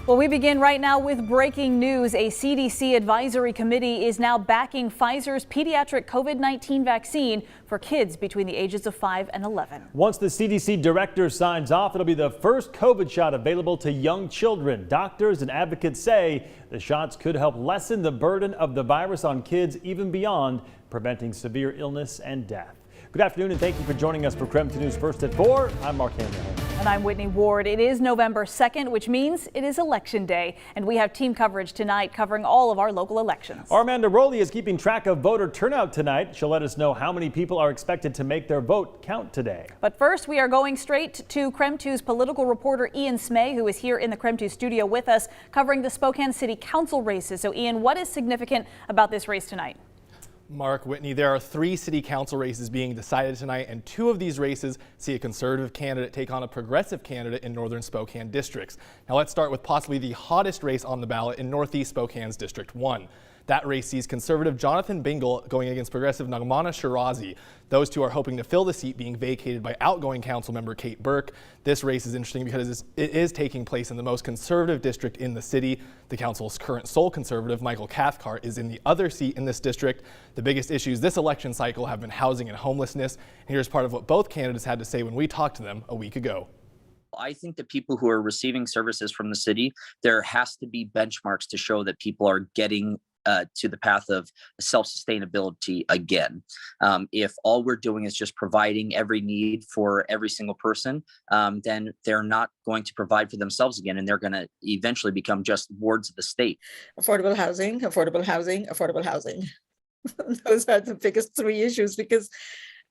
Well, we begin right now with breaking news. A CDC advisory committee is now backing Pfizer's pediatric COVID-19 vaccine for kids between the ages of 5 and 11. Once the CDC director signs off, it'll be the first COVID shot available to young children. Doctors and advocates say the shots could help lessen the burden of the virus on kids, even beyond preventing severe illness and death. Good afternoon, and thank you for joining us for KREM 2 News First at 4. I'm Mark Hanley. And I'm Whitney Ward. It is November 2nd, which means it is Election Day. And we have team coverage tonight covering all of our local elections. Our Amanda Rowley is keeping track of voter turnout tonight. She'll let us know how many people are expected to make their vote count today. But first, we are going straight to KREM 2's political reporter Ian Smay, who is here in the KREM 2 studio with us covering the Spokane City Council races. So Ian, what is significant about this race tonight? Mark, Whitney, there are 3 city council races being decided tonight, and 2 of these races see a conservative candidate take on a progressive candidate in northern Spokane districts. Now let's start with possibly the hottest race on the ballot in northeast Spokane's District 1. That race sees conservative Jonathan Bingle going against progressive Nagmana Shirazi. Those two are hoping to fill the seat being vacated by outgoing council member Kate Burke. This race is interesting because it is taking place in the most conservative district in the city. The council's current sole conservative, Michael Cathcart, is in the other seat in this district. The biggest issues this election cycle have been housing and homelessness. And here's part of what both candidates had to say when we talked to them a week ago. I think that people who are receiving services from the city, there has to be benchmarks to show that people are getting to the path of self-sustainability again. If all we're doing is just providing every need for every single person, then they're not going to provide for themselves again, and they're going to eventually become just wards of the state. Affordable housing, affordable housing, affordable housing. Those are the biggest 3 issues because,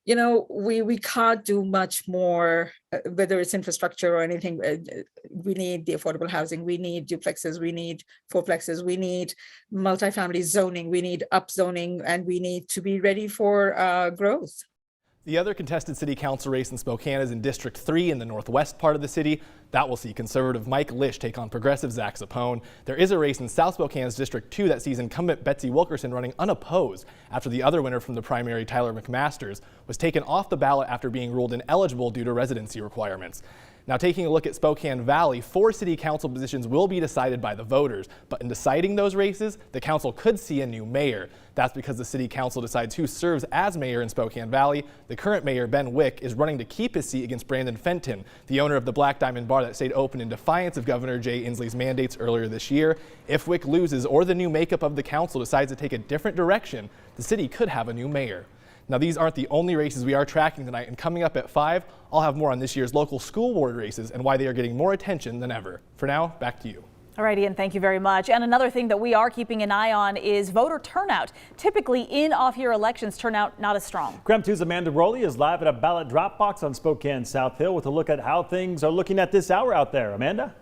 you know, we can't do much more, whether it's infrastructure or anything. We need the affordable housing. We need duplexes. We need fourplexes. We need multifamily zoning. We need upzoning, and we need to be ready for growth. The other contested city council race in Spokane is in District 3 in the northwest part of the city. That will see conservative Mike Lish take on progressive Zach Zapone. There is a race in South Spokane's District 2 that sees incumbent Betsy Wilkerson running unopposed after the other winner from the primary, Tyler McMasters, was taken off the ballot after being ruled ineligible due to residency requirements. Now, taking a look at Spokane Valley, 4 city council positions will be decided by the voters, but in deciding those races, the council could see a new mayor. That's because the city council decides who serves as mayor in Spokane Valley. The current mayor, Ben Wick, is running to keep his seat against Brandon Fenton, the owner of the Black Diamond Bar that stayed open in defiance of Governor Jay Inslee's mandates earlier this year. If Wick loses or the new makeup of the council decides to take a different direction, the city could have a new mayor. Now, these aren't the only races we are tracking tonight, and coming up at 5, I'll have more on this year's local school board races and why they are getting more attention than ever. For now, back to you. All right, Ian, thank you very much. And another thing that we are keeping an eye on is voter turnout. Typically, in off-year elections, turnout not as strong. KREM 2's Amanda Rowley is live at a ballot drop box on Spokane South Hill with a look at how things are looking at this hour out there. Amanda?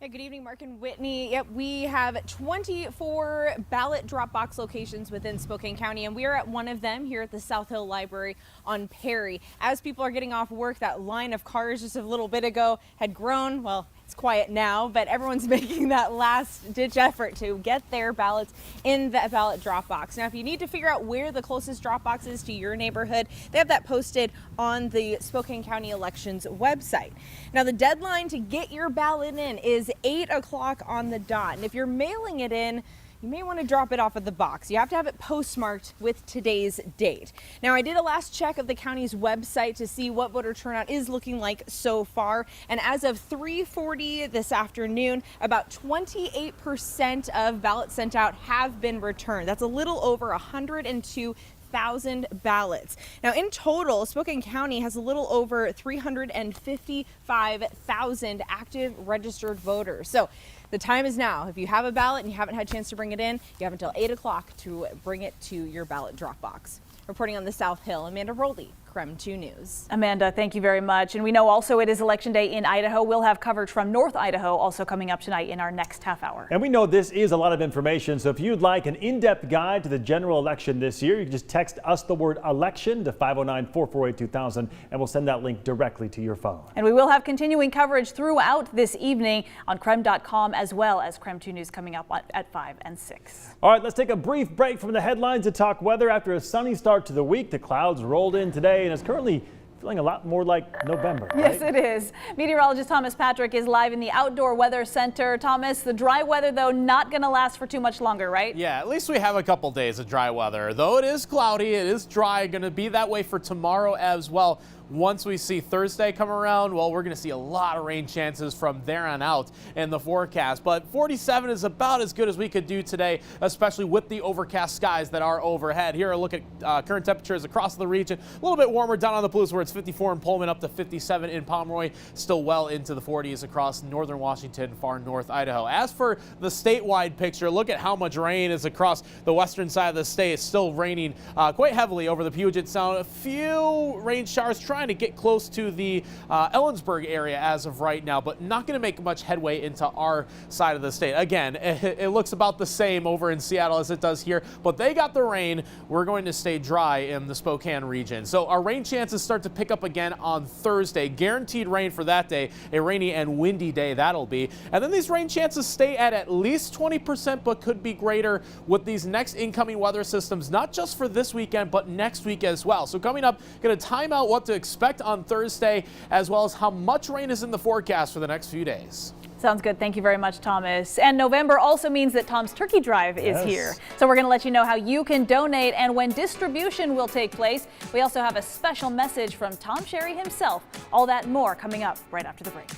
Good evening, Mark and Whitney. Yep, we have 24 ballot drop box locations within Spokane County, and we are at one of them here at the South Hill Library on Perry. As people are getting off work, that line of cars just a little bit ago had grown. Well, it's quiet now, but everyone's making that last-ditch effort to get their ballots in the ballot drop box. Now, if you need to figure out where the closest drop box is to your neighborhood, they have that posted on the Spokane County Elections website. Now, the deadline to get your ballot in is 8 o'clock on the dot, and if you're mailing it in, you may want to drop it off at the box. You have to have it postmarked with today's date. Now, I did a last check of the county's website to see what voter turnout is looking like so far. And as of 3:40 this afternoon, about 28% of ballots sent out have been returned. That's a little over 102,000 ballots. Now, in total, Spokane County has a little over 355,000 active registered voters. So the time is now. If you have a ballot and you haven't had a chance to bring it in, you have until 8 o'clock to bring it to your ballot drop box. Reporting on the South Hill, Amanda Rowley, KREM 2 News. Amanda, thank you very much. And we know also it is Election Day in Idaho. We'll have coverage from North Idaho also coming up tonight in our next half hour. And we know this is a lot of information, so if you'd like an in-depth guide to the general election this year, you can just text us the word election to 509-448-2000, and we'll send that link directly to your phone. And we will have continuing coverage throughout this evening on KREM.com, as well as KREM 2 News coming up at 5 and 6. All right, let's take a brief break from the headlines to talk weather. After a sunny start to the week, the clouds rolled in today and it's currently feeling a lot more like November. Yes, right? it is. Meteorologist Thomas Patrick is live in the Outdoor Weather Center. Thomas, the dry weather, though, not going to last for too much longer, right? Yeah, at least we have a couple days of dry weather. Though it is cloudy, it is dry, going to be that way for tomorrow as well. Once we see Thursday come around, well, we're going to see a lot of rain chances from there on out in the forecast. But 47 is about as good as we could do today, especially with the overcast skies that are overhead. Here, a look at current temperatures across the region. A little bit warmer down on the Blues, where it's 54 in Pullman, up to 57 in Pomeroy. Still well into the 40s across northern Washington, far north Idaho. As for the statewide picture, look at how much rain is across the western side of the state. It's still raining quite heavily over the Puget Sound. A few rain showers trying to get close to the Ellensburg area as of right now, but not going to make much headway into our side of the state. Again, it looks about the same over in Seattle as it does here, but they got the rain. We're going to stay dry in the Spokane region. So our rain chances start to pick up again on Thursday. Guaranteed rain for that day, a rainy and windy day that'll be. And then these rain chances stay at least 20%, but could be greater with these next incoming weather systems, not just for this weekend, but next week as well. So coming up, going to time out what to expect on Thursday, as well as how much rain is in the forecast for the next few days. Sounds good. Thank you very much, Thomas. And November also means that Tom's Turkey Drive is here. So we're going to let you know how you can donate and when distribution will take place. We also have a special message from Tom Sherry himself. All that and more coming up right after the break.